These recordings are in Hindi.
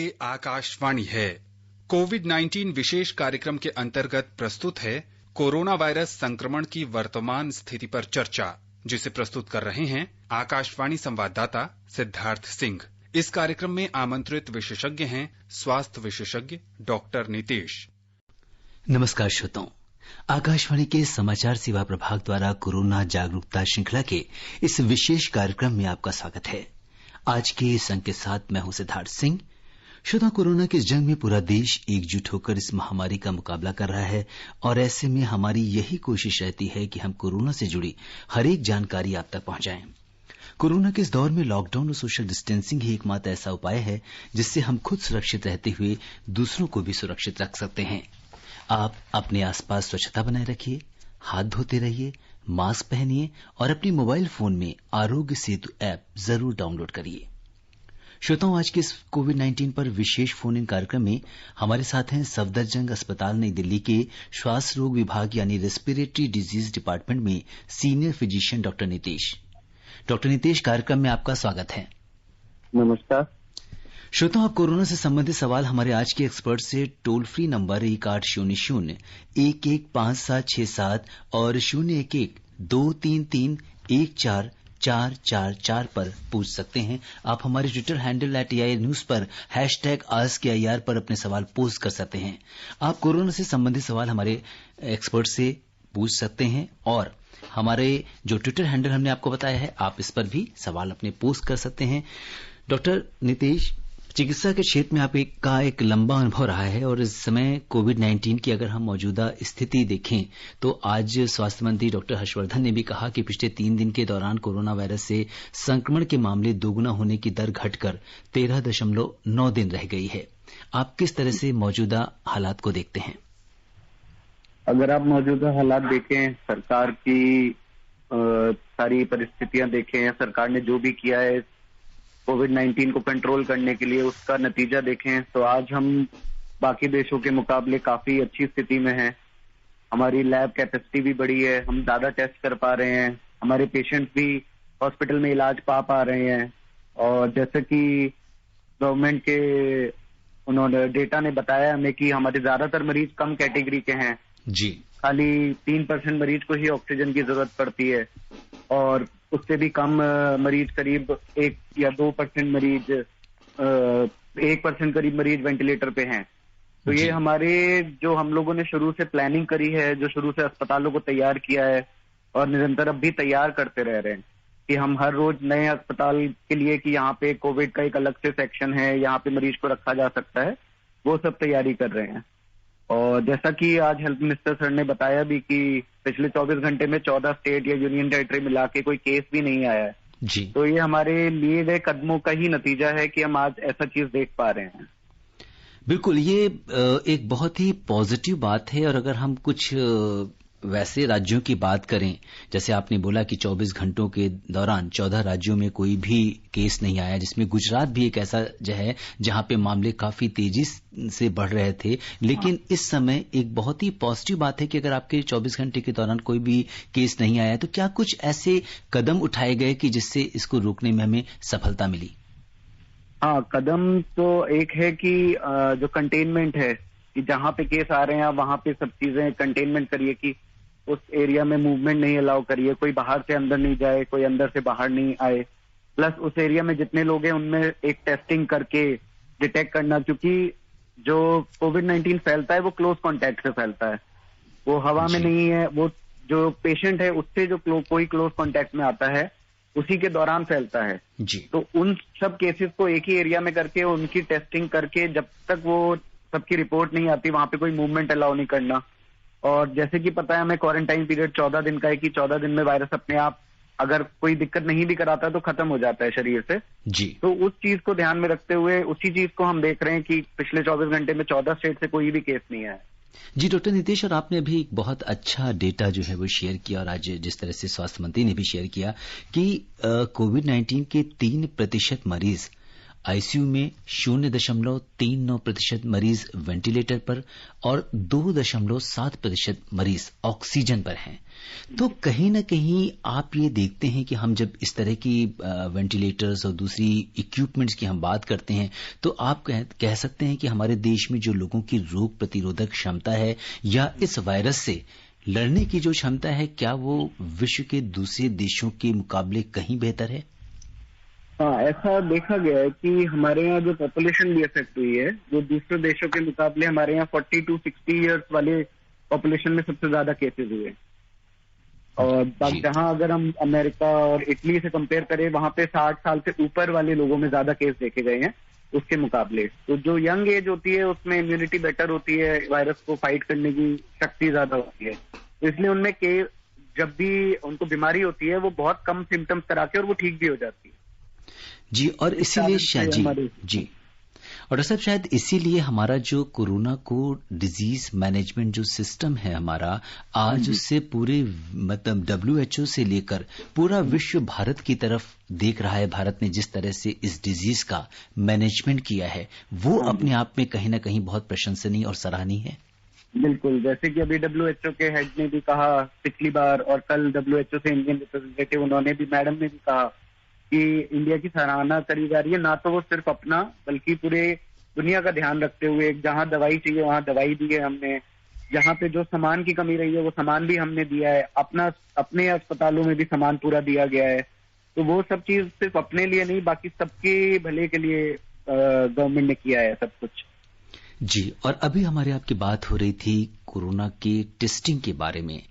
ये आकाशवाणी है। कोविड-19 विशेष कार्यक्रम के अंतर्गत प्रस्तुत है कोरोना वायरस संक्रमण की वर्तमान स्थिति पर चर्चा, जिसे प्रस्तुत कर रहे हैं आकाशवाणी संवाददाता सिद्धार्थ सिंह। इस कार्यक्रम में आमंत्रित विशेषज्ञ हैं स्वास्थ्य विशेषज्ञ डॉक्टर नीतेश। नमस्कार श्रोताओं, आकाशवाणी के समाचार सेवा प्रभाग द्वारा कोरोना जागरूकता श्रृंखला के इस विशेष कार्यक्रम में आपका स्वागत है। आज के इस अंक के साथ मैं हूं सिद्धार्थ सिंह। श्रोताओं, कोरोना की इस जंग में पूरा देश एकजुट होकर इस महामारी का मुकाबला कर रहा है और ऐसे में हमारी यही कोशिश रहती है कि हम कोरोना से जुड़ी हर एक जानकारी आप तक पहुंचाएं। कोरोना के इस दौर में लॉकडाउन और सोशल डिस्टेंसिंग ही एकमात्र ऐसा उपाय है जिससे हम खुद सुरक्षित रहते हुए दूसरों को भी सुरक्षित रख सकते हैं। आप अपने आसपास स्वच्छता बनाए रखिए, हाथ धोते रहिए, मास्क पहनिए और अपने मोबाइल फोन में आरोग्य सेतु ऐप जरूर डाउनलोड करिए। श्रोताओं, आज के इस कोविड-19 पर विशेष फोन इन कार्यक्रम में हमारे साथ हैं सफदरजंग अस्पताल नई दिल्ली के श्वास रोग विभाग यानी रेस्पिरेटरी डिजीज डिपार्टमेंट में senior physician doctor Nitesh. Doctor Nitesh, कार्यक्रम में आपका स्वागत है। नमस्कार श्रोताओं, आप कोरोना से संबंधित सवाल हमारे आज के एक्सपर्ट से टोल फ्री नंबर 1800-115767 और 011-233-14444 पर पूछ सकते हैं। आप हमारे ट्विटर हैंडल @AIR पर #AskAIR पर अपने सवाल पोस्ट कर सकते हैं। आप कोरोना से संबंधित सवाल हमारे एक्सपर्ट से पूछ सकते हैं और हमारे जो ट्विटर हैंडल हमने आपको बताया है, आप इस पर भी सवाल अपने पोस्ट कर सकते हैं। डॉक्टर नीतेश, चिकित्सा के क्षेत्र में आपका एक लंबा अनुभव रहा है और इस समय कोविड-19 की अगर हम मौजूदा स्थिति देखें तो आज स्वास्थ्य मंत्री डॉक्टर हर्षवर्धन ने भी कहा कि पिछले 3 दिन के दौरान कोरोना वायरस से संक्रमण के मामले दोगुना होने की दर घटकर 13.9 दिन रह गई है। आप किस तरह से मौजूदा हालात को देखते हैं? अगर आप मौजूदा हालात देखें, सरकार की सारी परिस्थितियां देखें, सरकार ने जो भी किया है कोविड-19 को कंट्रोल करने के लिए, उसका नतीजा देखें तो आज हम बाकी देशों के मुकाबले काफी अच्छी स्थिति में हैं। हमारी लैब कैपेसिटी भी बढ़ी है, हम ज्यादा टेस्ट कर पा रहे हैं, हमारे पेशेंट्स भी हॉस्पिटल में इलाज पा रहे हैं। और जैसे कि गवर्नमेंट के उन्होंने डेटा ने बताया हमें कि हमारे ज्यादातर मरीज कम कैटेगरी के हैं जी, खाली 3% मरीज को ही ऑक्सीजन की जरूरत पड़ती है और उससे भी कम मरीज करीब 1 या 2% मरीज 1% करीब मरीज वेंटिलेटर पे हैं। तो ये हमारे जो हम लोगों ने शुरू से प्लानिंग करी है, जो शुरू से अस्पतालों को तैयार किया है और निरंतर अब भी तैयार करते रह रहे हैं कि हम हर रोज नए अस्पताल के लिए कि यहाँ पे कोविड का एक अलग से सेक्शन है, यहाँ पे मरीज को रखा जा सकता है, वो सब तैयारी कर रहे हैं। और जैसा कि आज हेल्थ मिनिस्टर सर ने बताया भी कि पिछले 24 घंटे में 14 स्टेट या यूनियन टेरिटरी मिला के कोई केस भी नहीं आया है जी। तो ये हमारे लिए गए कदमों का ही नतीजा है कि हम आज ऐसा चीज देख पा रहे हैं। बिल्कुल, ये एक बहुत ही पॉजिटिव बात है। और अगर हम कुछ वैसे राज्यों की बात करें, जैसे आपने बोला कि 24 घंटों के दौरान 14 राज्यों में कोई भी केस नहीं आया, जिसमें गुजरात भी एक ऐसा है जहां पे मामले काफी तेजी से बढ़ रहे थे। लेकिन इस समय एक बहुत ही पॉजिटिव बात है कि अगर आपके 24 घंटे के दौरान कोई भी केस नहीं आया, तो क्या कुछ ऐसे कदम उठाए गए कि जिससे इसको रोकने में हमें सफलता मिली? हाँ, कदम तो एक है कि जो कंटेनमेंट है कि जहां पे केस आ रहे हैं वहां पे सब चीजें कंटेनमेंट करिए कि उस एरिया में मूवमेंट नहीं अलाउ करिए, कोई बाहर से अंदर नहीं जाए, कोई अंदर से बाहर नहीं आए। प्लस उस एरिया में जितने लोग हैं उनमें एक टेस्टिंग करके डिटेक्ट करना, क्योंकि जो कोविड-19 फैलता है वो क्लोज कॉन्टैक्ट से फैलता है, वो हवा में नहीं है। वो जो पेशेंट है उससे जो कोई क्लोज कॉन्टैक्ट में आता है उसी के दौरान फैलता है जी। तो उन सब केसेस को एक ही एरिया में करके उनकी टेस्टिंग करके जब तक वो सबकी रिपोर्ट नहीं आती वहां पे कोई मूवमेंट अलाउ नहीं करना। और जैसे कि पता है हमें क्वारंटाइन पीरियड 14 दिन का है कि 14 दिन में वायरस अपने आप अगर कोई दिक्कत नहीं भी कराता तो खत्म हो जाता है शरीर से जी। तो उस चीज को ध्यान में रखते हुए उसी चीज को हम देख रहे हैं कि पिछले 24 घंटे में 14 स्टेट से कोई भी केस नहीं आया। जी डॉक्टर नीतेश, और आपने अभी एक बहुत अच्छा डेटा जो है वो शेयर किया और आज जिस तरह से स्वास्थ्य मंत्री ने भी शेयर किया कि कोविड-19 के 3% मरीज आईसीयू में 0.39% मरीज वेंटिलेटर पर और 2.7% मरीज ऑक्सीजन पर हैं। तो कहीं न कहीं आप ये देखते हैं कि हम जब इस तरह की वेंटिलेटर्स और दूसरी इक्विपमेंट्स की हम बात करते हैं तो आप कह सकते हैं कि हमारे देश में जो लोगों की रोग प्रतिरोधक क्षमता है या इस वायरस से लड़ने की जो क्षमता है, क्या वो विश्व के दूसरे देशों के मुकाबले कहीं बेहतर है? हाँ, ऐसा देखा गया है कि हमारे यहाँ जो पॉपुलेशन भी इफेक्ट हुई है, जो दूसरे देशों के मुकाबले हमारे यहाँ 40 to 60 ईयर्स वाले पॉपुलेशन में सबसे ज्यादा केसेस हुए। और जहाँ अगर हम अमेरिका और इटली से कंपेयर करें, वहां पे 60 साल से ऊपर वाले लोगों में ज्यादा केस देखे गए हैं उसके मुकाबले। तो जो यंग एज होती है उसमें इम्यूनिटी बेटर होती है, वायरस को फाइट करने की शक्ति ज्यादा होती है, तो इसलिए उनमें जब भी उनको बीमारी होती है वो बहुत कम सिम्टम्स करा के और वो ठीक भी हो जाती है जी। और इसीलिए शायद जी और डॉक्टर साहब, शायद इसीलिए हमारा जो कोरोना को डिजीज मैनेजमेंट जो सिस्टम है हमारा, आज उससे पूरे मतलब WHO से लेकर पूरा विश्व भारत की तरफ देख रहा है। भारत ने जिस तरह से इस डिजीज का मैनेजमेंट किया है वो अपने आप में कहीं ना कहीं बहुत प्रशंसनीय और सराहनीय है। बिल्कुल, जैसे कि अभी WHO के हेड ने भी कहा पिछली बार, और कल WHO से इंडियन रिप्रेजेंटेटिव उन्होंने भी, मैडम ने भी कहा कि इंडिया की सराहना करी जा रही है। ना तो वो सिर्फ अपना बल्कि पूरे दुनिया का ध्यान रखते हुए, जहां दवाई चाहिए वहां दवाई दी है हमने, जहां पे जो सामान की कमी रही है वो सामान भी हमने दिया है, अपने अस्पतालों में भी सामान पूरा दिया गया है। तो वो सब चीज सिर्फ अपने लिए नहीं, बाकी सबके भले के लिए गवर्नमेंट ने किया है सब कुछ जी। और अभी हमारे आपकी बात हो रही थी कोरोना के टेस्टिंग के बारे में,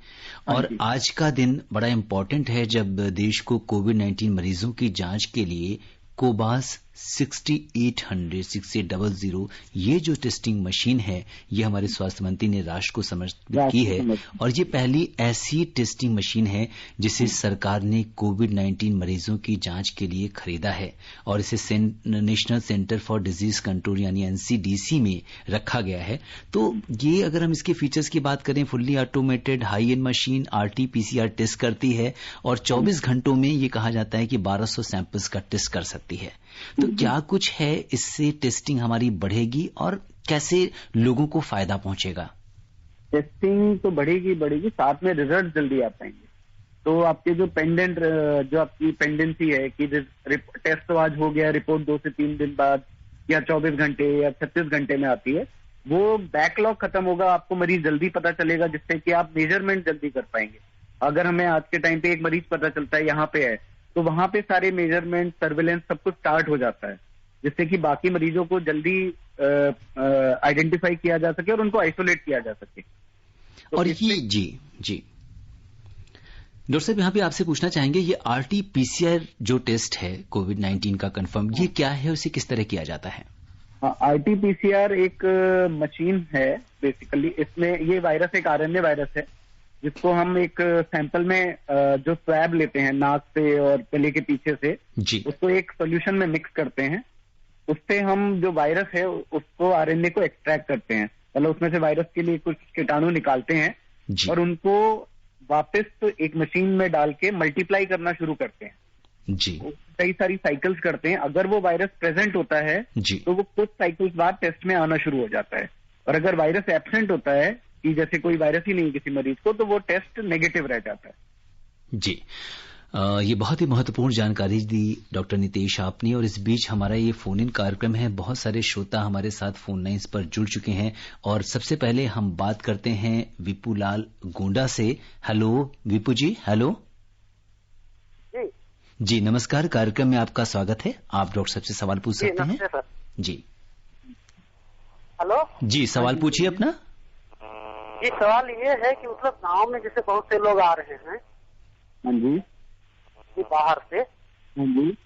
और आज का दिन बड़ा इम्पोर्टेंट है जब देश को कोविड-19 मरीजों की जांच के लिए कोबास 6800 ये जो टेस्टिंग मशीन है ये हमारे स्वास्थ्य मंत्री ने राष्ट्र को समर्पित की है। और ये पहली ऐसी टेस्टिंग मशीन है जिसे सरकार ने कोविड-19 मरीजों की जांच के लिए खरीदा है और इसे national centre for disease control यानी NCDC में रखा गया है। तो ये अगर हम इसके फीचर्स की बात करें, fully automated high end machine RT-PCR test करती है और 24 घंटों में ये कहा जाता है कि 1200 सैंपल्स का टेस्ट कर सकती है। तो क्या कुछ है इससे टेस्टिंग हमारी बढ़ेगी और कैसे लोगों को फायदा पहुंचेगा? टेस्टिंग तो बढ़ेगी, साथ में रिजल्ट जल्दी आ पाएंगे। तो आपके जो आपकी पेंडेंसी है कि टेस्ट तो आज हो गया, रिपोर्ट 2 से 3 दिन बाद या 24 घंटे या 36 घंटे में आती है, वो बैकलॉग खत्म होगा, आपको मरीज जल्दी पता चलेगा, जिससे कि आप मेजरमेंट जल्दी कर पाएंगे। अगर हमें आज के टाइम पे एक मरीज पता चलता है यहाँ पे है, तो वहां पे सारे मेजरमेंट, सर्विलेंस सब कुछ स्टार्ट हो जाता है, जिससे कि बाकी मरीजों को जल्दी आइडेंटिफाई किया जा सके और उनको आइसोलेट किया जा सके। तो और ये जी डॉक्टर साहब, यहाँ पे आपसे पूछना चाहेंगे, ये RT-PCR जो टेस्ट है कोविड-19 का कंफर्म, ये क्या है, उसे किस तरह किया जाता है? हाँ, RT-PCR एक मशीन है बेसिकली। इसमें ये वायरस एक RNA वायरस है जिसको हम एक सैंपल में जो स्वैब लेते हैं नाक से और गले के पीछे से जी, उसको एक सॉल्यूशन में मिक्स करते हैं। उससे हम जो वायरस है उसको RNA को एक्सट्रैक्ट करते हैं, मतलब उसमें से वायरस के लिए कुछ कीटाणु निकालते हैं और उनको वापस एक मशीन में डाल के मल्टीप्लाई करना शुरू करते हैं जी। कई सारी साइकिल्स करते हैं। अगर वो वायरस प्रेजेंट होता है तो वो कुछ साइकिल्स बाद टेस्ट में आना शुरू हो जाता है, और अगर वायरस एब्सेंट होता है कि जैसे कोई वायरस ही नहीं किसी मरीज को, तो वो टेस्ट नेगेटिव रह जाता है जी। ये बहुत ही महत्वपूर्ण जानकारी दी डॉक्टर नितेश आपने। और इस बीच हमारा ये फोन इन कार्यक्रम है, बहुत सारे श्रोता हमारे साथ फोन लाइन्स पर जुड़ चुके हैं और सबसे पहले हम बात करते हैं विपुलाल गोंडा से। हेलो विपू जी। हेलो जी, नमस्कार, कार्यक्रम में आपका स्वागत है। आप डॉक्टर साहब से सवाल पूछ सकते हैं जी। हेलो जी, सवाल पूछिए अपना। ये सवाल ये है कि मतलब गांव में जैसे बहुत से लोग आ रहे हैं हाँ जी, बाहर से, हाँ जी,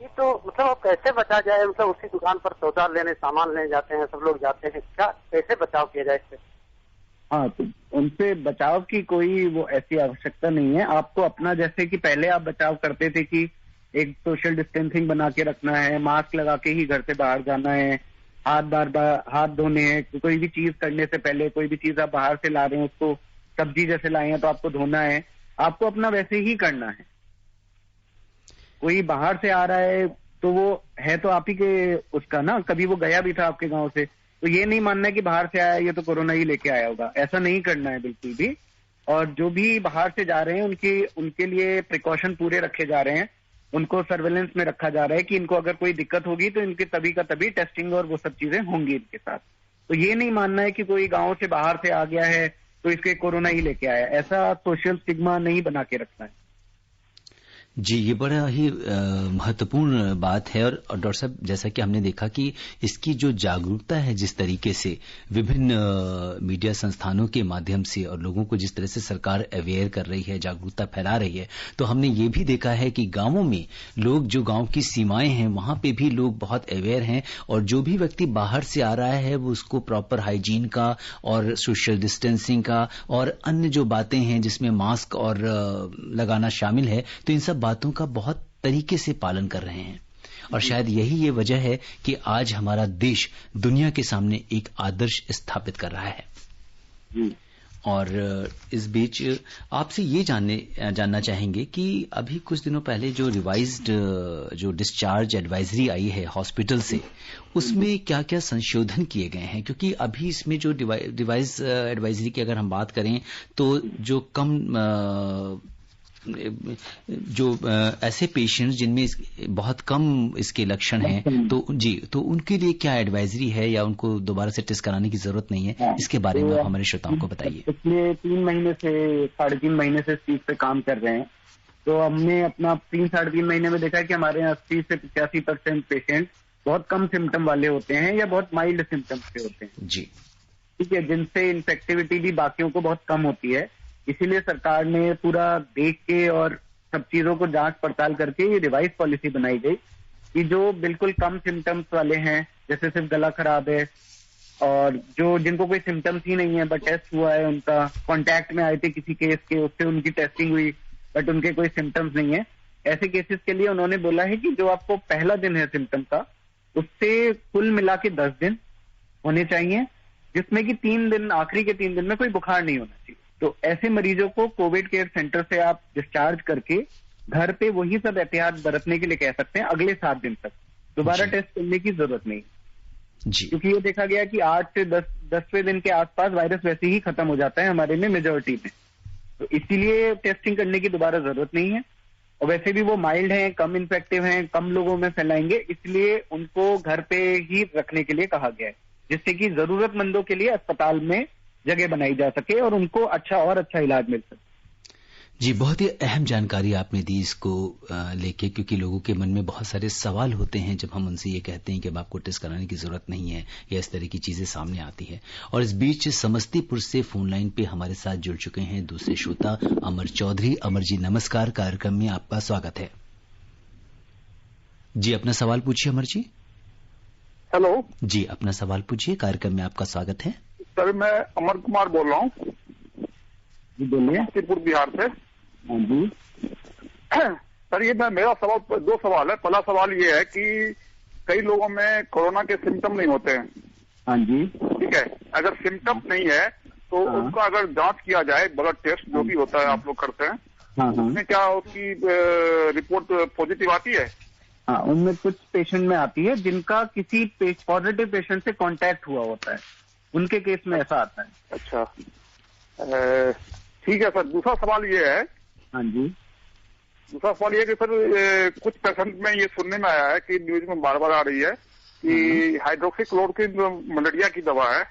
ये तो मतलब कैसे बचा जाए? मतलब उसी दुकान पर सौदा लेने, सामान लेने जाते हैं, सब लोग जाते हैं, क्या कैसे बचाव किया जाए इससे? हाँ, तो उनसे बचाव की कोई वो ऐसी आवश्यकता नहीं है। आपको अपना, जैसे कि पहले आप बचाव करते थे कि एक सोशल डिस्टेंसिंग बना के रखना है, मास्क लगा के ही घर से बाहर जाना है, हाथ बार हाथ धोने हैं, कोई भी चीज करने से पहले, कोई भी चीज आप बाहर से ला रहे हैं उसको, सब्जी जैसे लाए हैं तो आपको धोना है, आपको अपना वैसे ही करना है। कोई बाहर से आ रहा है तो वो है तो आप ही के उसका ना, कभी वो गया भी था आपके गांव से, तो ये नहीं मानना है कि बाहर से आया ये तो कोरोना ही लेके आया होगा, ऐसा नहीं करना है बिल्कुल भी। और जो भी बाहर से जा रहे हैं उनके लिए प्रिकॉशन पूरे रखे जा रहे हैं, उनको सर्वेलेंस में रखा जा रहा है कि इनको अगर कोई दिक्कत होगी तो इनके तभी का तभी टेस्टिंग और वो सब चीजें होंगी इनके साथ। तो ये नहीं मानना है कि कोई गांव से बाहर से आ गया है तो इसके कोरोना ही लेके आया, ऐसा सोशल स्टिग्मा नहीं बना के रखना है। जी, ये बड़ा ही महत्वपूर्ण बात है। और डॉक्टर साहब, जैसा कि हमने देखा कि इसकी जो जागरूकता है, जिस तरीके से विभिन्न मीडिया संस्थानों के माध्यम से और लोगों को जिस तरह से सरकार अवेयर कर रही है, जागरूकता फैला रही है, तो हमने ये भी देखा है कि गांवों में लोग, जो गांव की सीमाएं हैं वहां पे भी लोग बहुत अवेयर हैं, और जो भी व्यक्ति बाहर से आ रहा है वो उसको प्रॉपर हाइजीन का और सोशल डिस्टेंसिंग का और अन्य जो बातें हैं जिसमें मास्क और लगाना शामिल है, तो इन सब बातों का बहुत तरीके से पालन कर रहे हैं। और शायद यही ये वजह है कि आज हमारा देश दुनिया के सामने एक आदर्श स्थापित कर रहा है। और इस बीच आपसे ये जानना चाहेंगे कि अभी कुछ दिनों पहले जो रिवाइज्ड जो डिस्चार्ज एडवाइजरी आई है हॉस्पिटल से, उसमें क्या क्या संशोधन किए गए हैं? क्योंकि अभी इसमें जो रिवाइज एडवाइजरी की अगर हम बात करें तो जो कम जो ऐसे पेशेंट्स जिनमें बहुत कम इसके लक्षण हैं, तो उनके लिए क्या एडवाइजरी है, या उनको दोबारा से टेस्ट कराने की जरूरत नहीं है? इसके बारे में हमारे श्रोताओं को बताइए। पिछले 3 महीने से 3.5 महीने से इस चीज पे काम कर रहे हैं, तो हमने अपना 3-3.5 महीने में देखा है कि हमारे यहाँ 80 से 85% पेशेंट बहुत कम सिम्टम वाले होते हैं या बहुत माइल्ड सिम्टम्स के होते हैं। जी, ठीक है, जिनसे इन्फेक्टिविटी भी बाकियों को बहुत कम होती है। इसीलिए सरकार ने पूरा देख के और सब चीजों को जांच पड़ताल करके ये रिवाइज पॉलिसी बनाई गई कि जो बिल्कुल कम सिम्टम्स वाले हैं, जैसे सिर्फ गला खराब है और जो जिनको कोई सिम्टम्स ही नहीं है बट टेस्ट हुआ है, उनका कांटेक्ट में आए थे किसी केस के, उससे उनकी टेस्टिंग हुई बट उनके कोई सिम्टम्स नहीं है, ऐसे केसेस के लिए उन्होंने बोला है कि जो आपको पहला दिन है सिम्टम का, उससे कुल मिला के 10 दिन होने चाहिए, जिसमें कि 3 दिन, आखिरी के 3 दिन में कोई बुखार नहीं होना चाहिए। तो ऐसे मरीजों को कोविड केयर सेंटर से आप डिस्चार्ज करके घर पे वही सब एहतियात बरतने के लिए कह सकते हैं अगले 7 दिन तक। दोबारा टेस्ट करने की जरूरत नहीं जी, क्योंकि ये देखा गया कि 8 से 10वें दिन के आसपास वायरस वैसे ही खत्म हो जाता है हमारे में, मेजॉरिटी में। तो इसीलिए टेस्टिंग करने की दोबारा जरूरत नहीं है। और वैसे भी वो माइल्ड हैं, कम इन्फेक्टिव हैं, कम लोगों में फैलाएंगे, इसलिए उनको घर पे ही रखने के लिए कहा गया है, जिससे कि जरूरतमंदों के लिए अस्पताल में जगह बनाई जा सके और उनको अच्छा इलाज मिल सके। जी, बहुत ही अहम जानकारी आपने दी इसको लेके, क्योंकि लोगों के मन में बहुत सारे सवाल होते हैं जब हम उनसे ये कहते हैं कि अब आपको टेस्ट कराने की जरूरत नहीं है, या इस तरह की चीजें सामने आती है। और इस बीच समस्तीपुर से फोन लाइन पे हमारे साथ जुड़ चुके हैं दूसरे श्रोता अमर चौधरी। अमर जी नमस्कार, कार्यक्रम में आपका स्वागत है। जी, अपना सवाल पूछिए अमर जी। हेलो जी, अपना सवाल पूछिए, कार्यक्रम में आपका स्वागत है। सर, मैं अमर कुमार बोल रहा हूँ, बोलिए। समस्तीपुर बिहार से। हाँ जी सर, ये मेरा सवाल 2 सवाल है। पहला सवाल ये है कि कई लोगों में कोरोना के सिम्टम नहीं होते हैं। हाँ जी, ठीक है, अगर सिम्टम नहीं है तो उसका अगर जांच किया जाए, ब्लड टेस्ट जो भी होता है आप लोग करते हैं, उसमें क्या उसकी रिपोर्ट पॉजिटिव आती है? हाँ, उनमें कुछ पेशेंट में आती है जिनका किसी पॉजिटिव पेशेंट से कांटेक्ट हुआ होता है, उनके केस में ऐसा आता है। अच्छा, ठीक है सर। दूसरा सवाल ये है। हाँ जी, दूसरा सवाल ये कि सर, कुछ पेशेंट में ये सुनने में आया है कि न्यूज में बार बार आ रही है कि हाइड्रोक्सीक्लोरोक्विन जो मलेरिया की दवा है,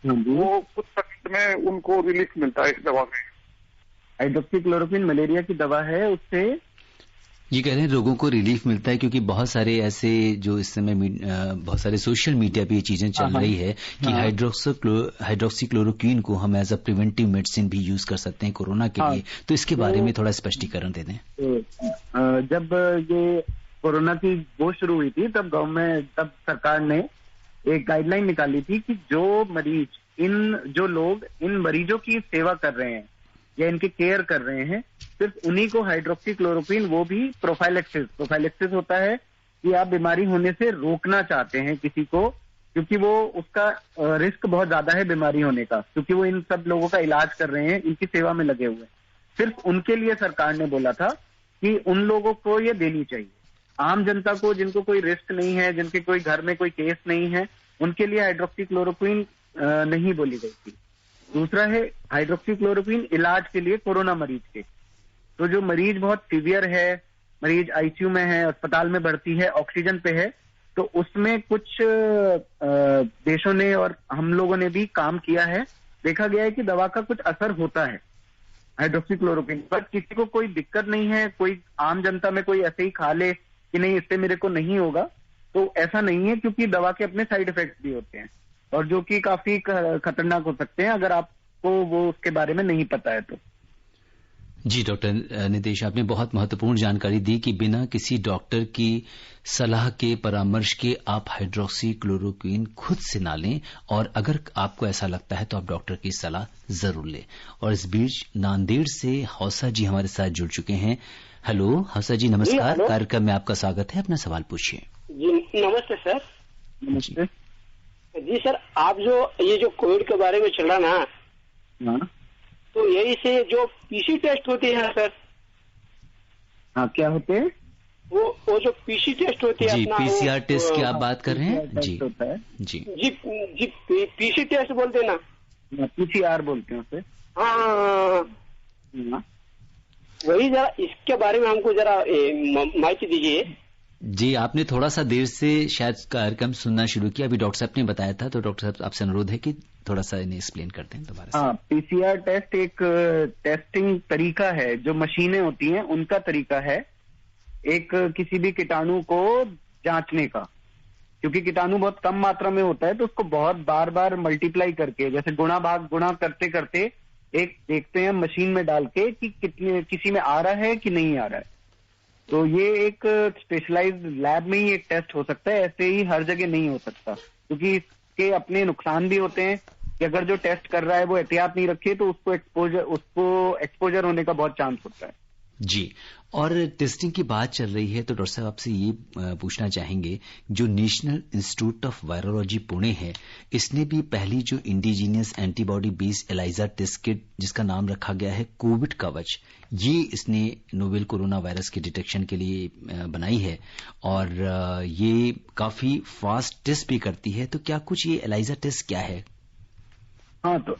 वो कुछ पेशेंट में उनको रिलीफ मिलता है इस दवा से। हाइड्रोक्सीक्लोरोक्विन मलेरिया की दवा है, उससे ये कह रहे हैं लोगों को रिलीफ मिलता है, क्योंकि बहुत सारे ऐसे जो इस समय बहुत सारे सोशल मीडिया पे ये चीजें चल रही है कि हाइड्रोक्सीक्लोरोक्विन को हम एज अ प्रिवेंटिव मेडिसिन भी यूज कर सकते हैं कोरोना के लिए। तो इसके बारे में थोड़ा स्पष्टीकरण दे दें। जब ये कोरोना की वो शुरू हुई थी तब सरकार ने एक गाइडलाइन निकाली थी कि जो लोग इन मरीजों की सेवा कर रहे हैं या इनके केयर कर रहे हैं, सिर्फ उन्हीं को हाइड्रोक्सीक्लोरोक्विन, वो भी प्रोफाइलेक्सिस होता है कि आप बीमारी होने से रोकना चाहते हैं किसी को, क्योंकि वो उसका रिस्क बहुत ज्यादा है बीमारी होने का, क्योंकि वो इन सब लोगों का इलाज कर रहे हैं, इनकी सेवा में लगे हुए हैं। सिर्फ उनके लिए सरकार ने बोला था कि उन लोगों को ये देनी चाहिए। आम जनता को, जिनको कोई रिस्क नहीं है, जिनके कोई घर में कोई केस नहीं है, उनके लिए हाइड्रोक्सीक्लोरोक्विन नहीं बोली गई थी। दूसरा है हाइड्रोक्सीक्लोरोक्विन इलाज के लिए कोरोना मरीज के। तो जो मरीज बहुत सीवियर है, मरीज आईसीयू में है, अस्पताल में भर्ती है, ऑक्सीजन पे है, तो उसमें कुछ देशों ने और हम लोगों ने भी काम किया है। देखा गया है कि दवा का कुछ असर होता है हाइड्रोक्सीक्लोरोक्विन पर। किसी को कोई दिक्कत नहीं है, कोई आम जनता में कोई ऐसे ही खा ले कि नहीं इससे मेरे को नहीं होगा, तो ऐसा नहीं है, क्योंकि दवा के अपने साइड इफेक्ट्स भी होते हैं और जो कि काफी खतरनाक हो सकते हैं अगर आपको वो उसके बारे में नहीं पता है तो। जी डॉक्टर नितेश, आपने बहुत महत्वपूर्ण जानकारी दी कि बिना किसी डॉक्टर की सलाह के, परामर्श के आप हाइड्रोक्सीक्लोरोक्विन खुद से ना लें, और अगर आपको ऐसा लगता है तो आप डॉक्टर की सलाह जरूर लें। और इस बीच नांदेड़ से हौसा जी हमारे साथ जुड़ चुके हैं। हेलो हौसा जी, नमस्कार। कार्यक्रम में आपका स्वागत है, अपना सवाल पूछिए। जी नमस्ते सर। नमस्ते जी सर, आप ये जो कोविड के बारे में चल रहा ना, हाँ, तो यही से जो पीसी टेस्ट होते हैं सर। हाँ, क्या होते हैं? वो जो पीसी टेस्ट होते हैं जी, अपना, पीसीआर टेस्ट की आप बात कर रहे हैं? जी होता है जी जी पीसी टेस्ट बोलते हैं ना, पीसीआर बोलते हैं उसे। हाँ, वही जरा इसके बारे में हमको जरा माहिती दीजिए। जी, आपने थोड़ा सा देर से शायद कार्यक्रम सुनना शुरू किया। अभी डॉक्टर साहब ने बताया था, तो डॉक्टर साहब आपसे अनुरोध है कि थोड़ा सा इन्हें एक्सप्लेन करते हैं दोबारा। हाँ, पीसीआर टेस्ट एक टेस्टिंग तरीका है, जो मशीनें होती हैं उनका तरीका है एक किसी भी कीटाणु को जांचने का। क्योंकि कीटाणु बहुत कम मात्रा में होता है, तो उसको बहुत बार बार मल्टीप्लाई करके, जैसे गुणा भाग गुणा करते करते एक देखते हैं मशीन में डाल के कि कितने किसी में आ रहा है कि नहीं आ रहा है। तो ये एक स्पेशलाइज्ड लैब में ही एक टेस्ट हो सकता है, ऐसे ही हर जगह नहीं हो सकता, क्योंकि इसके अपने नुकसान भी होते हैं कि अगर जो टेस्ट कर रहा है वो एहतियात नहीं रखे तो उसको एक्सपोजर होने का बहुत चांस होता है। जी, और टेस्टिंग की बात चल रही है तो डॉक्टर साहब आपसे ये पूछना चाहेंगे, जो National Institute of Virology Pune है, इसने भी पहली जो indigenous antibody based ELISA test kit, जिसका नाम रखा गया है कोविड कवच, ये इसने नोवेल कोरोना वायरस के डिटेक्शन के लिए बनाई है, और ये काफी फास्ट टेस्ट भी करती है। तो क्या कुछ ये एलाइजा टेस्ट क्या है? हाँ, तो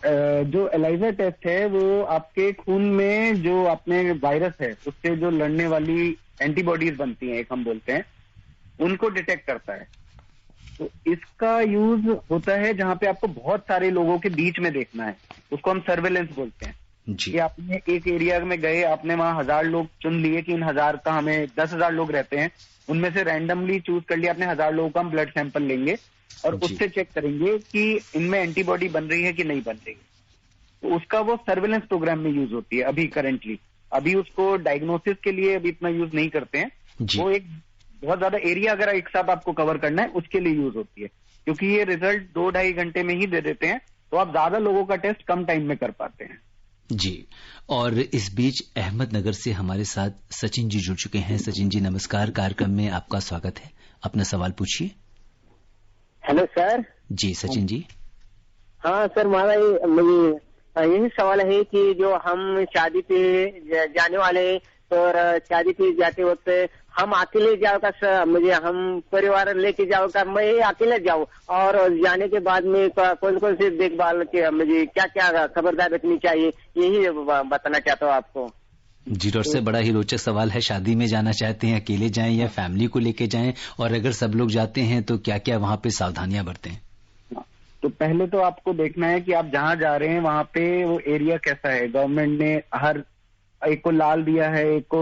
जो एलाइजा टेस्ट है वो आपके खून में जो अपने वायरस है उससे जो लड़ने वाली एंटीबॉडीज बनती हैं, एक हम बोलते हैं, उनको डिटेक्ट करता है। तो इसका यूज होता है जहां पे आपको बहुत सारे लोगों के बीच में देखना है, उसको हम सर्वेलेंस बोलते हैं। कि आपने एक एरिया में गए, आपने वहां 1000 लोग चुन लिए कि इन 1000 का हमें 10,000 लोग रहते हैं, उनमें से रैंडमली चूज कर लिया आपने 1000 लोगों का हम ब्लड सैंपल लेंगे और उससे चेक करेंगे कि इनमें एंटीबॉडी बन रही है कि नहीं बन रही है। तो उसका वो सर्वेलेंस प्रोग्राम में यूज होती है अभी करेंटली। अभी उसको डायग्नोसिस के लिए अभी इतना यूज नहीं करते हैं, वो एक बहुत ज्यादा एरिया अगर एक साथ आपको कवर करना है उसके लिए यूज होती है, क्योंकि ये रिजल्ट 2-2.5 घंटे में ही दे देते हैं, तो आप ज्यादा लोगों का टेस्ट कम टाइम में कर पाते हैं। जी, और इस बीच अहमदनगर से हमारे साथ सचिन जी जुड़ चुके हैं। सचिन जी नमस्कार, कार्यक्रम में आपका स्वागत है, अपना सवाल पूछिए। Hello sir. जी सचिन जी। हाँ सर, हमारा मुझे यही सवाल है कि जो हम शादी पे जाने वाले और शादी पे जाते वक्त हम अकेले जाओगा सर, हम परिवार लेके जाओगा, मैं अकेले जाऊँ, और जाने के बाद में कौन कौन सी देखभाल के मुझे क्या क्या खबरदार रखनी चाहिए, यही बताना चाहता हूँ आपको। जी डॉक्टर से बड़ा ही रोचक सवाल है। शादी में जाना चाहते हैं, अकेले जाएं या फैमिली को लेके जाएं, और अगर सब लोग जाते हैं तो क्या क्या वहां पे सावधानियां बरतें? तो पहले तो आपको देखना है कि आप जहां जा रहे हैं वहां पे वो एरिया कैसा है। गवर्नमेंट ने हर एक को लाल दिया है, एक को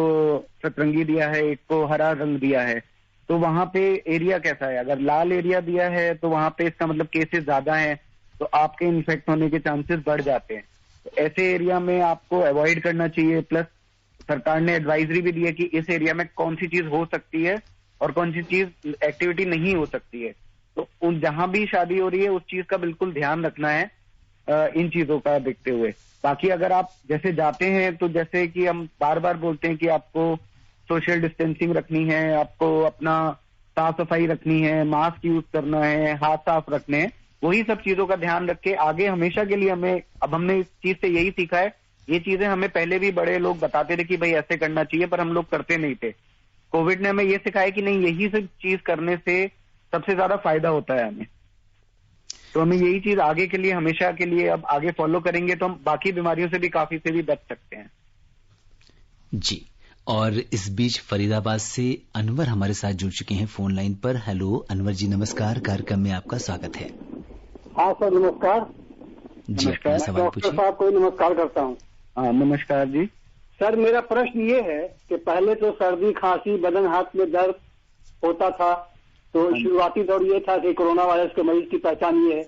सतरंगी दिया है, एक को हरा रंग दिया है, तो वहां पे एरिया कैसा है। अगर लाल एरिया दिया है तो वहां पे इसका मतलब केसेस ज्यादा हैं, तो आपके इन्फेक्ट होने के चांसेस बढ़ जाते हैं। तो ऐसे एरिया में आपको अवॉइड करना चाहिए। प्लस सरकार ने एडवाइजरी भी दी है कि इस एरिया में कौन सी चीज हो सकती है और कौन सी चीज एक्टिविटी नहीं हो सकती है। तो उन जहां भी शादी हो रही है उस चीज का बिल्कुल ध्यान रखना है इन चीजों का देखते हुए। बाकी अगर आप जैसे जाते हैं तो जैसे कि हम बार बार बोलते हैं कि आपको सोशल डिस्टेंसिंग रखनी है, आपको अपना साफ सफाई रखनी है, मास्क यूज करना है, हाथ साफ रखने हैं, वही सब चीजों का ध्यान रख के आगे हमेशा के लिए हमने इस चीज से यही सीखा है। ये चीजें हमें पहले भी बड़े लोग बताते थे कि भाई ऐसे करना चाहिए, पर हम लोग करते नहीं थे। कोविड ने हमें ये सिखाया कि नहीं, यही सब चीज करने से सबसे ज्यादा फायदा होता है हमें। तो हमें यही चीज आगे के लिए, हमेशा के लिए अब आगे फॉलो करेंगे तो हम बाकी बीमारियों से भी काफी से भी बच सकते हैं। जी, और इस बीच फरीदाबाद से अनवर हमारे साथ जुड़ चुके हैं फोन लाइन पर। हेलो अनवर जी, नमस्कार, कार्यक्रम में आपका स्वागत है। हाँ सर, नमस्कार जी, अपना सवाल पूछिए। डॉक्टर साहब को नमस्कार करता हूँ। हाँ नमस्कार जी। सर मेरा प्रश्न ये है कि पहले तो सर्दी खांसी बदन हाथ में दर्द होता था, तो शुरुआती दौर ये था कि कोरोना वायरस के मरीज की पहचान ये है।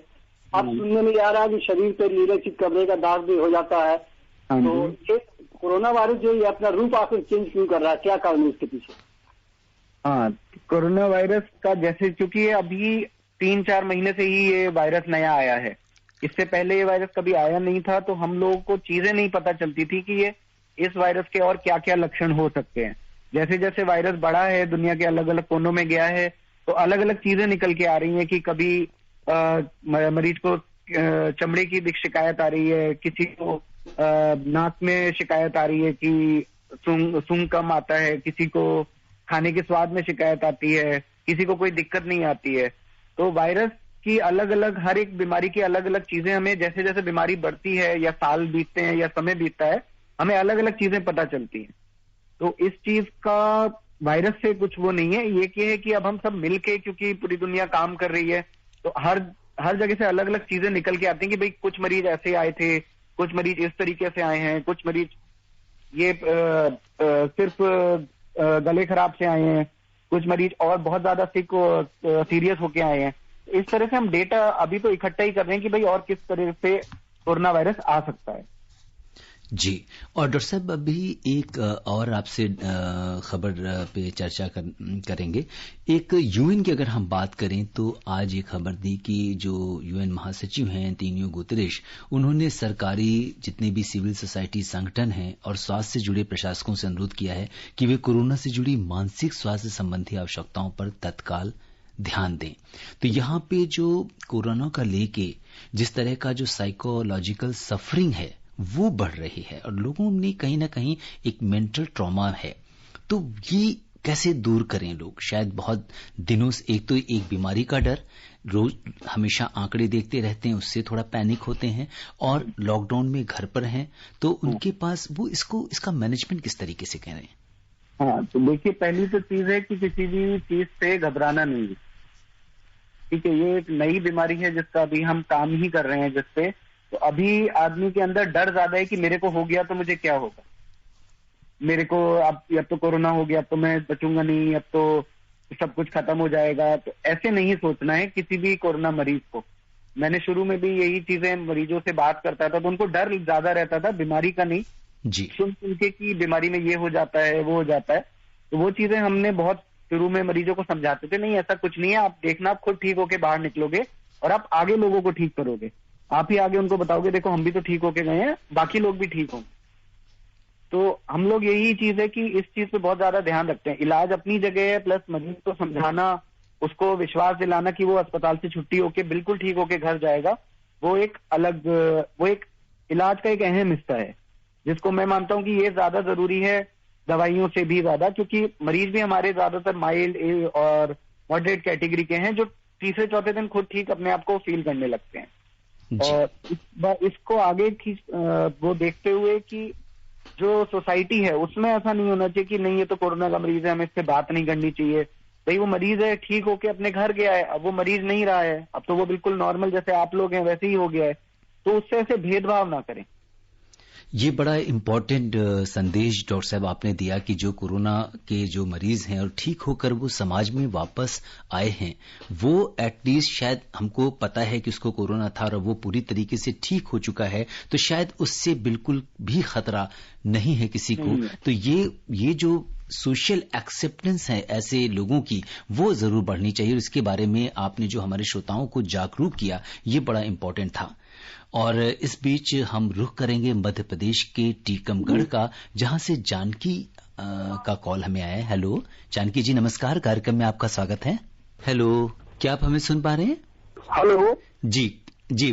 अब सुनने में आ रहा है कि शरीर पे नीले चितकबरे का दाग भी हो जाता है। तो ये कोरोना वायरस जो ये अपना रूप आखिर चेंज क्यों कर रहा है, क्या कारण है इसके पीछे? हाँ, कोरोना वायरस का जैसे, चूंकि ये अभी 3-4 महीने से ही ये वायरस नया आया है, इससे पहले ये वायरस कभी आया नहीं था, तो हम लोगों को चीजें नहीं पता चलती थी कि ये इस वायरस के और क्या क्या लक्षण हो सकते हैं। जैसे जैसे वायरस बढ़ा है, दुनिया के अलग अलग कोनों में गया है, तो अलग अलग चीजें निकल के आ रही हैं कि कभी मरीज को चमड़े की शिकायत आ रही है, किसी को नाक में शिकायत आ रही है कि सूंघ कम आता है, किसी को खाने के स्वाद में शिकायत आती है, किसी को कोई दिक्कत नहीं आती है। तो वायरस की अलग अलग, हर एक बीमारी की अलग अलग चीजें हमें जैसे जैसे बीमारी बढ़ती है या साल बीतते हैं या समय बीतता है, हमें अलग अलग चीजें पता चलती हैं। तो इस चीज का वायरस से कुछ वो नहीं है, ये क्या है कि अब हम सब मिलके, क्योंकि पूरी दुनिया काम कर रही है, तो हर जगह से अलग अलग चीजें निकल के आती हैं कि भाई कुछ मरीज ऐसे आए थे, कुछ मरीज इस तरीके से आए हैं, कुछ मरीज ये सिर्फ गले खराब से आए हैं, कुछ मरीज और बहुत ज्यादा सीरियस होके आए हैं। इस तरह से हम डेटा अभी तो इकट्ठा ही कर रहे हैं कि भाई और किस तरह से कोरोना वायरस आ सकता है। जी, और डॉक्टर साहब अभी एक और आपसे खबर पे चर्चा करेंगे। एक यूएन की अगर हम बात करें तो आज ये खबर दी कि जो यूएन महासचिव हैं एंटोनियो गुतेरेश, उन्होंने सरकारी जितने भी सिविल सोसाइटी संगठन हैं और स्वास्थ्य से जुड़े प्रशासकों से अनुरोध किया है कि वे कोरोना से जुड़ी मानसिक स्वास्थ्य संबंधी आवश्यकताओं पर तत्काल ध्यान दें। तो यहाँ पे जो कोरोना का लेके जिस तरह का जो साइकोलॉजिकल सफरिंग है वो बढ़ रही है और लोगों में कहीं ना कहीं एक मेंटल ट्रॉमा है, तो ये कैसे दूर करें लोग? शायद बहुत दिनों से एक तो एक बीमारी का डर, रोज हमेशा आंकड़े देखते रहते हैं, उससे थोड़ा पैनिक होते हैं, और लॉकडाउन में घर पर हैं, तो उनके पास वो इसका मैनेजमेंट किस तरीके से करें? हाँ, तो देखिए, पहली तो चीज है कि किसी भी चीज से घबराना नहीं। ठीक है, ये एक नई बीमारी है जिसका अभी हम काम ही कर रहे हैं जिससे, तो अभी आदमी के अंदर डर ज्यादा है कि मेरे को हो गया तो मुझे क्या होगा, मेरे को अब तो कोरोना हो गया, अब तो मैं बचूंगा नहीं, अब तो सब कुछ खत्म हो जाएगा। तो ऐसे नहीं सोचना है किसी भी कोरोना मरीज को। मैंने शुरू में भी यही चीजें मरीजों से बात करता था, तो उनको डर ज्यादा रहता था, बीमारी का नहीं, सुन के कि बीमारी में ये हो जाता है, वो हो जाता है। तो वो चीजें हमने बहुत शुरू में मरीजों को समझाते थे, नहीं ऐसा कुछ नहीं है, आप देखना, आप खुद ठीक होके बाहर निकलोगे और आप आगे लोगों को ठीक करोगे, आप ही आगे उनको बताओगे देखो हम भी तो ठीक होके गए हैं, बाकी लोग भी ठीक होंगे। तो हम लोग यही चीज है कि इस चीज पे बहुत ज्यादा ध्यान रखते हैं। इलाज अपनी जगह है, प्लस मरीज को समझाना, उसको विश्वास दिलाना कि वो अस्पताल से छुट्टी होके बिल्कुल ठीक होके घर जाएगा, वो एक इलाज का एक अहम हिस्सा है, जिसको मैं मानता हूं कि ये ज्यादा जरूरी है दवाइयों से भी ज्यादा, क्योंकि मरीज भी हमारे ज्यादातर माइल्ड और मॉडरेट कैटेगरी के हैं, जो तीसरे चौथे दिन खुद ठीक अपने आप को फील करने लगते हैं। और इसको आगे वो देखते हुए कि जो सोसाइटी है उसमें ऐसा नहीं होना चाहिए कि नहीं ये तो कोरोना का मरीज है, हमें इससे बात नहीं करनी चाहिए। भाई वो मरीज है, ठीक होके अपने घर गया है, अब वो मरीज नहीं रहा है, अब तो वो बिल्कुल नॉर्मल जैसे आप लोग हैं वैसे ही हो गया है, तो उससे ऐसे भेदभाव ना करें। ये बड़ा इम्पोर्टेंट संदेश डॉक्टर साहब आपने दिया कि जो कोरोना के जो मरीज हैं और ठीक होकर वो समाज में वापस आए हैं, वो एटलीस्ट शायद हमको पता है कि उसको कोरोना था और वो पूरी तरीके से ठीक हो चुका है, तो शायद उससे बिल्कुल भी खतरा नहीं है किसी को। तो ये जो सोशल एक्सेप्टेंस है ऐसे लोगों की, वो जरूर बढ़नी चाहिए, और इसके बारे में आपने जो हमारे श्रोताओं को जागरूक किया, ये बड़ा इम्पोर्टेंट था। और इस बीच हम रुख करेंगे मध्य प्रदेश के टीकमगढ़ का, जहां से जानकी का कॉल हमें आया है। हेलो जानकी जी, नमस्कार, कार्यक्रम में आपका स्वागत है। हेलो, क्या आप हमें सुन पा रहे हैं? हेलो जी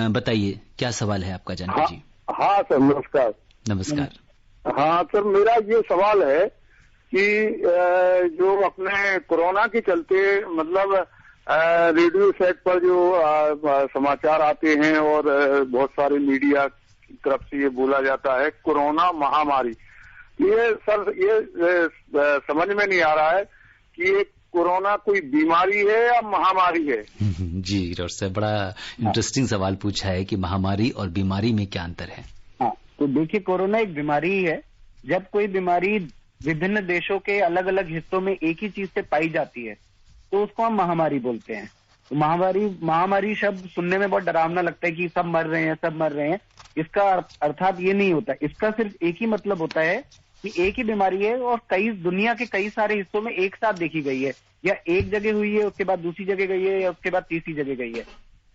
बताइए, क्या सवाल है आपका जानकी जी? हाँ सर, नमस्कार। नमस्कार। हाँ सर, मेरा ये सवाल है कि जो अपने कोरोना के चलते मतलब रेडियो सेट पर जो समाचार आते हैं और बहुत सारे मीडिया की तरफ से ये बोला जाता है कोरोना महामारी, ये सर ये समझ में नहीं आ रहा है कि ये कोरोना कोई बीमारी है या महामारी है। जी डॉक्टर साहब, बड़ा इंटरेस्टिंग सवाल पूछा है कि महामारी और बीमारी में क्या अंतर है। हाँ, तो देखिए कोरोना एक बीमारी ही है। जब कोई बीमारी विभिन्न देशों के अलग अलग हिस्सों में एक ही चीज से पाई जाती है तो उसको हम महामारी बोलते हैं। तो महामारी शब्द सुनने में बहुत डरावना लगता है कि सब मर रहे हैं। इसका अर्थात ये नहीं होता। इसका सिर्फ एक ही मतलब होता है कि एक ही बीमारी है और दुनिया के कई सारे हिस्सों में एक साथ देखी गई है, या एक जगह हुई है उसके बाद दूसरी जगह गई है, या उसके बाद तीसरी जगह गई है।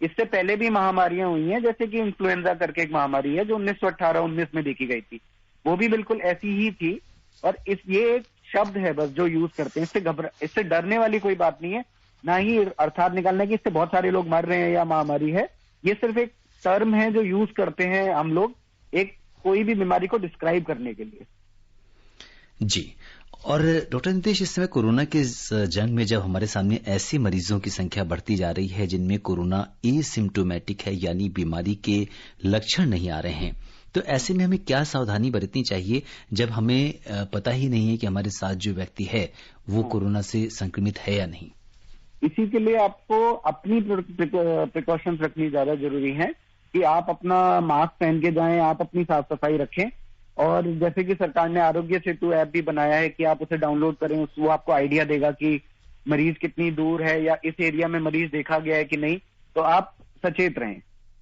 इससे पहले भी महामारियां हुई हैं, जैसे कि इन्फ्लुएंजा करके एक महामारी है जो 1918-19 में देखी गई थी, वो भी बिल्कुल ऐसी ही थी। और ये एक शब्द है बस जो यूज करते हैं। इससे डरने वाली कोई बात नहीं है, ना ही अर्थात निकालना कि इससे बहुत सारे लोग मर रहे हैं या महामारी है। ये सिर्फ एक टर्म है जो यूज करते हैं हम लोग एक कोई भी बीमारी को डिस्क्राइब करने के लिए। जी, और डॉक्टर नीतीश, इस समय कोरोना के जंग में जब हमारे सामने ऐसे मरीजों की संख्या बढ़ती जा रही है जिनमें कोरोना एसिम्प्टोमेटिक है, यानी बीमारी के लक्षण नहीं आ रहे हैं, तो ऐसे में हमें क्या सावधानी बरतनी चाहिए जब हमें पता ही नहीं है कि हमारे साथ जो व्यक्ति है वो कोरोना से संक्रमित है या नहीं? इसी के लिए आपको अपनी प्रिकॉशंस रखनी ज्यादा जरूरी है कि आप अपना मास्क पहन के जाएं, आप अपनी साफ सफाई रखें। और जैसे कि सरकार ने आरोग्य सेतु ऐप भी बनाया है कि आप उसे डाउनलोड करें, वो आपको आइडिया देगा कि मरीज कितनी दूर है या इस एरिया में मरीज देखा गया है कि नहीं, तो आप सचेत रहें।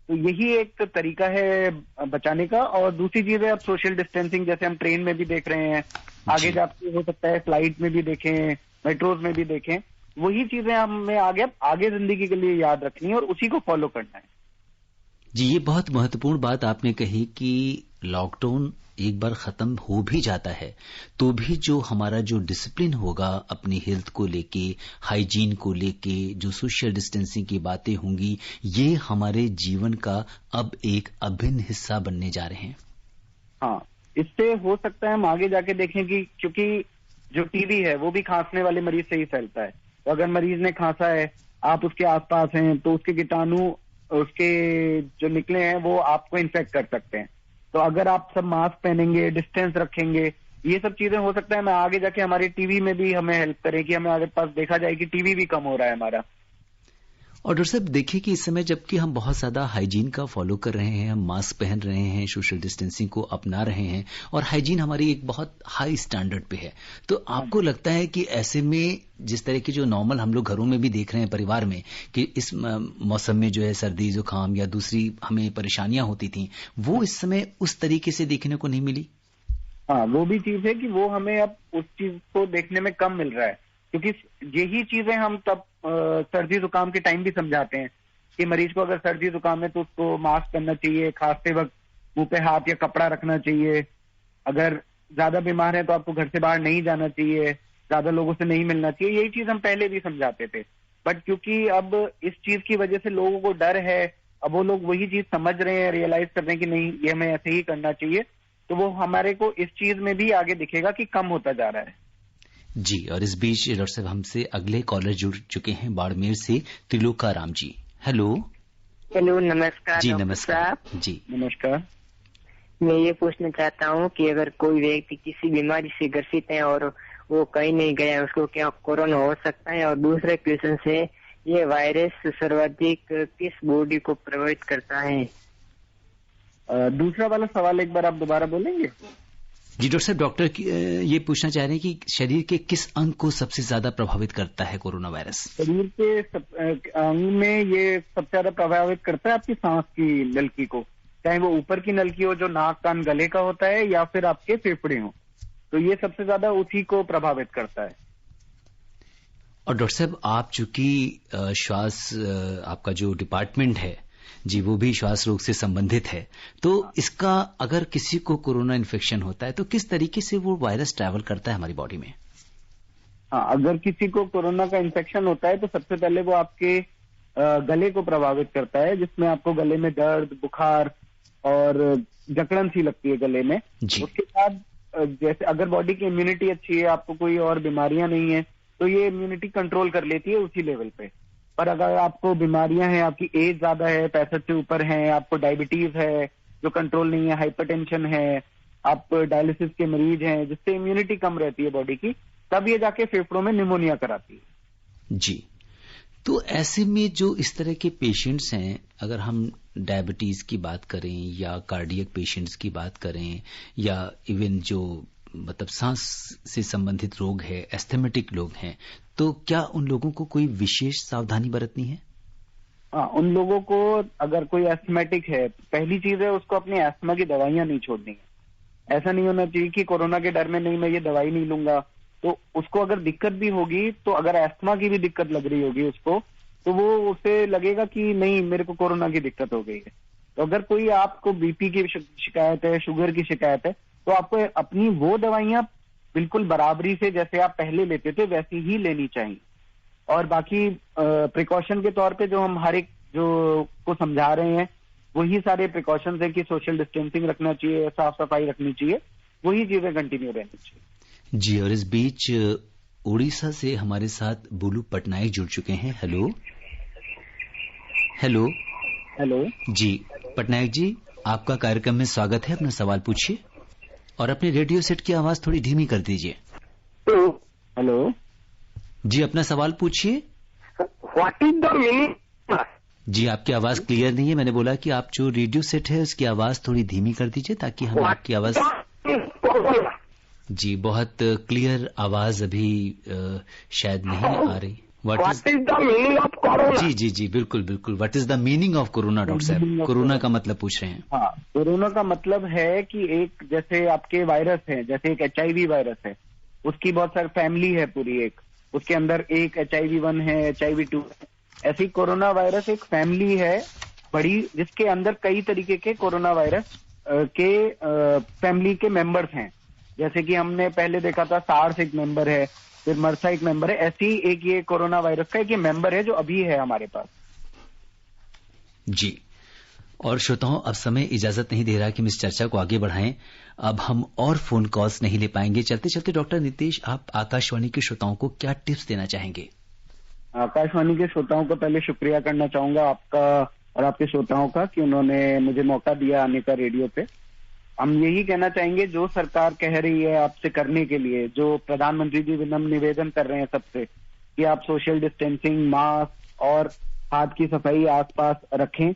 तो यही एक तरीका है बचाने का। और दूसरी चीज है, अब सोशल डिस्टेंसिंग, जैसे हम ट्रेन में भी देख रहे हैं, आगे जाके हो सकता है फ्लाइट में भी देखें, मेट्रोज में भी देखें, वही चीजें हमें आगे जिंदगी के लिए याद रखनी है और उसी को फॉलो करना है। जी, ये बहुत महत्वपूर्ण बात आपने कही कि लॉकडाउन एक बार खत्म हो भी जाता है तो भी जो हमारा जो डिसिप्लिन होगा अपनी हेल्थ को लेके, हाइजीन को लेके, जो सोशल डिस्टेंसिंग की बातें होंगी, ये हमारे जीवन का अब एक अभिन्न हिस्सा बनने जा रहे हैं। हाँ, इससे हो सकता है हम आगे जाके देखें कि क्योंकि जो टीबी है वो भी खांसने वाले मरीज से ही फैलता है। तो अगर मरीज ने खांसा है, आप उसके आसपास हैं, तो उसके कीटाणु उसके जो निकले हैं वो आपको इन्फेक्ट कर सकते हैं। तो अगर आप सब मास्क पहनेंगे, डिस्टेंस रखेंगे, ये सब चीजें हो सकता है मैं आगे जाके हमारी टीवी में भी हमें हेल्प करे कि हमें आगे पास देखा जाए कि टीवी भी कम हो रहा है हमारा। और डॉक्टर साहब देखिए कि इस समय जबकि हम बहुत ज्यादा हाइजीन का फॉलो कर रहे हैं, हम मास्क पहन रहे हैं, सोशल डिस्टेंसिंग को अपना रहे हैं और हाइजीन हमारी एक बहुत हाई स्टैंडर्ड पे है, तो आपको लगता है कि ऐसे में जिस तरह की जो नॉर्मल हम लोग घरों में भी देख रहे हैं परिवार में कि इस मौसम में जो है सर्दी जुकाम या दूसरी हमें परेशानियां होती थी, वो इस समय उस तरीके से देखने को नहीं मिली? हाँ, वो भी चीज है कि वो हमें अब उस चीज को देखने में कम मिल रहा है, क्योंकि यही चीजें हम तब सर्दी जुकाम के टाइम भी समझाते हैं कि मरीज को अगर सर्दी जुकाम है तो उसको मास्क पहनना चाहिए, खांसते वक्त मुंह पे हाथ या कपड़ा रखना चाहिए, अगर ज्यादा बीमार है तो आपको घर से बाहर नहीं जाना चाहिए, ज्यादा लोगों से नहीं मिलना चाहिए। यही चीज हम पहले भी समझाते थे, बट क्योंकि अब इस चीज की वजह से लोगों को डर है, अब वो लोग वही चीज समझ रहे हैं, रियलाइज कर रहे हैं कि नहीं ये हमें ऐसे ही करना चाहिए, तो वो हमारे को इस चीज में भी आगे दिखेगा कि कम होता जा रहा है। जी, और इस बीच डॉक्टर साहब हमसे अगले कॉलर जुड़ चुके हैं बाड़मेर से त्रिलोकाराम जी। हेलो। नमस्कार। जी नमस्कार। जी नमस्कार। मैं ये पूछना चाहता हूँ कि अगर कोई व्यक्ति किसी बीमारी से ग्रसित है और वो कहीं नहीं गया, उसको क्या कोरोना हो सकता है? और दूसरे क्वेश्चन से, ये वायरस सर्वाधिक किस बॉडी को प्रभावित करता है? दूसरा वाला सवाल एक बार आप दोबारा बोलेंगे? जी डॉक्टर साहब, डॉक्टर ये पूछना चाह रहे हैं कि शरीर के किस अंग को सबसे ज्यादा प्रभावित करता है कोरोना वायरस? शरीर के अंग में ये सबसे ज्यादा प्रभावित करता है आपकी सांस की नलकी को, चाहे वो ऊपर की नलकी हो जो नाक कान गले का होता है या फिर आपके फेफड़े हो, तो ये सबसे ज्यादा उसी को प्रभावित करता है। और डॉक्टर साहब आप चूंकि श्वास आपका जो डिपार्टमेंट है जी वो भी श्वास रोग से संबंधित है, तो इसका अगर किसी को कोरोना इन्फेक्शन होता है तो किस तरीके से वो वायरस ट्रैवल करता है हमारी बॉडी में? हाँ, अगर किसी को कोरोना का इन्फेक्शन होता है तो सबसे पहले वो आपके गले को प्रभावित करता है, जिसमें आपको गले में दर्द, बुखार और जकड़न सी लगती है गले में। उसके बाद जैसे अगर बॉडी की इम्यूनिटी अच्छी है, आपको कोई और बीमारियां नहीं है, तो ये इम्यूनिटी कंट्रोल कर लेती है उसी लेवल पे। पर अगर आपको बीमारियां हैं, आपकी एज ज्यादा है, 65 से ऊपर है, आपको डायबिटीज है जो कंट्रोल नहीं है, हाइपरटेंशन है, आप डायलिसिस के मरीज हैं जिससे इम्यूनिटी कम रहती है बॉडी की, तब ये जाके फेफड़ों में निमोनिया कराती है। जी, तो ऐसे में जो इस तरह के पेशेंट्स हैं, अगर हम डायबिटीज की बात करें या कार्डियक पेशेंट्स की बात करें या इवन जो मतलब सांस से संबंधित रोग है, एस्थमेटिक लोग हैं, तो क्या उन लोगों को कोई विशेष सावधानी बरतनी है? हाँ, उन लोगों को अगर कोई एस्थमेटिक है, पहली चीज है उसको अपनी एस्थमा की दवाइयां नहीं छोड़नी है। ऐसा नहीं होना चाहिए कि कोरोना के डर में नहीं मैं ये दवाई नहीं लूंगा, तो उसको अगर दिक्कत भी होगी, तो अगर एस्थमा की भी दिक्कत लग रही होगी उसको, तो वो उसे लगेगा कि नहीं मेरे को कोरोना की दिक्कत हो गई है। तो अगर कोई आपको बीपी की शिकायत है, शुगर की शिकायत है, तो आपको अपनी वो दवाइयां बिल्कुल बराबरी से जैसे आप पहले लेते थे वैसी ही लेनी चाहिए। और बाकी प्रिकॉशन के तौर पे जो हम हर एक जो को समझा रहे हैं, वही सारे प्रिकॉशंस है कि सोशल डिस्टेंसिंग रखना चाहिए, साफ सफाई रखनी चाहिए, वही चीजें कंटिन्यू रहनी चाहिए। जी, और इस बीच उड़ीसा से हमारे साथ बुलू पटनायक जुड़ चुके हैं। हेलो हेलो हेलो जी, पटनायक जी, आपका कार्यक्रम में स्वागत है। अपना सवाल पूछिए और अपने रेडियो सेट की आवाज थोड़ी धीमी कर दीजिए। हेलो जी, अपना सवाल पूछिए। What is the meaning? जी, आपकी आवाज क्लियर नहीं है। मैंने बोला कि आप जो रेडियो सेट है उसकी आवाज थोड़ी धीमी कर दीजिए ताकि हम आपकी आवाज। जी, बहुत क्लियर आवाज अभी शायद नहीं आ रही। What is the meaning of corona? जी जी जी, बिल्कुल बिल्कुल। What is the meaning of corona? Doctor साहब, कोरोना का मतलब पूछ रहे हैं। हाँ, कोरोना का मतलब है कि एक जैसे आपके वायरस है, जैसे एक HIV वायरस है, उसकी बहुत सारी फैमिली है पूरी, एक उसके अंदर एक HIV-1 है, HIV-2 है। ऐसी कोरोना वायरस एक फैमिली है बड़ी, जिसके अंदर कई तरीके के कोरोना वायरस के फैमिली के मेंबर्स हैं। जैसे कि हमने पहले देखा था सार्स एक मेंबर है, फिर मर्सा एक मेंबर है, ऐसी एक ये कोरोना वायरस का एक ये मेंबर है जो अभी है हमारे पास। जी, और श्रोताओं, अब समय इजाजत नहीं दे रहा कि हम इस चर्चा को आगे बढ़ाएं। अब हम और फोन कॉल्स नहीं ले पाएंगे। चलते चलते डॉक्टर नीतीश, आप आकाशवाणी के श्रोताओं को क्या टिप्स देना चाहेंगे? आकाशवाणी के श्रोताओं को पहले शुक्रिया करना चाहूंगा आपका और आपके श्रोताओं का कि उन्होंने मुझे मौका दिया आने का रेडियो पे। हम यही कहना चाहेंगे, जो सरकार कह रही है आपसे करने के लिए, जो प्रधानमंत्री जी विनम्र निवेदन कर रहे हैं सबसे कि आप सोशल डिस्टेंसिंग, मास्क और हाथ की सफाई आसपास रखें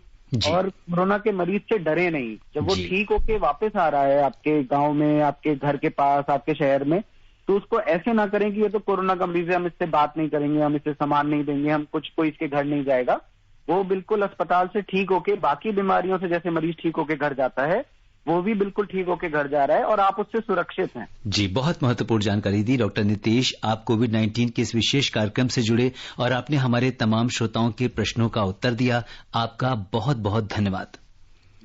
और कोरोना के मरीज से डरे नहीं। जब वो ठीक होके वापस आ रहा है आपके गांव में, आपके घर के पास, आपके शहर में, तो उसको ऐसे ना करें कि ये तो कोरोना का मरीज है, हम इससे बात नहीं करेंगे, हम इससे सामान नहीं देंगे, हम कोई इसके घर नहीं जाएगा। वो बिल्कुल अस्पताल से ठीक होके, बाकी बीमारियों से जैसे मरीज ठीक होके घर जाता है, वो भी बिल्कुल ठीक होके घर जा रहा है और आप उससे सुरक्षित हैं। जी, बहुत महत्वपूर्ण जानकारी दी डॉक्टर नीतीश। आप कोविड-19 के इस विशेष कार्यक्रम से जुड़े और आपने हमारे तमाम श्रोताओं के प्रश्नों का उत्तर दिया। आपका बहुत बहुत धन्यवाद।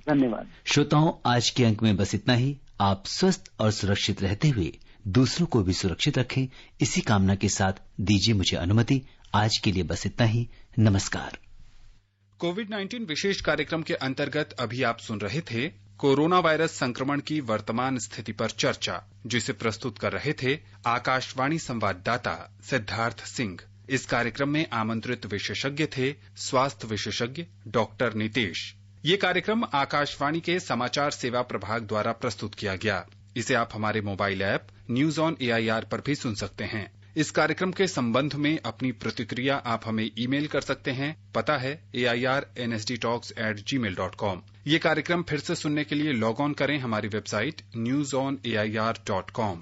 धन्यवाद। श्रोताओं, आज के अंक में बस इतना ही। आप स्वस्थ और सुरक्षित रहते हुए दूसरों को भी सुरक्षित रखें, इसी कामना के साथ दीजिए मुझे अनुमति। आज के लिए बस इतना ही। नमस्कार। कोविड-19 विशेष कार्यक्रम के अंतर्गत अभी आप सुन रहे थे कोरोना वायरस संक्रमण की वर्तमान स्थिति पर चर्चा, जिसे प्रस्तुत कर रहे थे आकाशवाणी संवाददाता सिद्धार्थ सिंह। इस कार्यक्रम में आमंत्रित विशेषज्ञ थे स्वास्थ्य विशेषज्ञ डॉक्टर नीतीश। ये कार्यक्रम आकाशवाणी के समाचार सेवा प्रभाग द्वारा प्रस्तुत किया गया। इसे आप हमारे mobile app news on AIR पर भी सुन सकते हैं। इस कार्यक्रम के संबंध में अपनी प्रतिक्रिया आप हमें ईमेल कर सकते हैं। पता है AIRNSDtalks@gmail.com। ये कार्यक्रम फिर से सुनने के लिए लॉग ऑन करें हमारी वेबसाइट newsonair.com।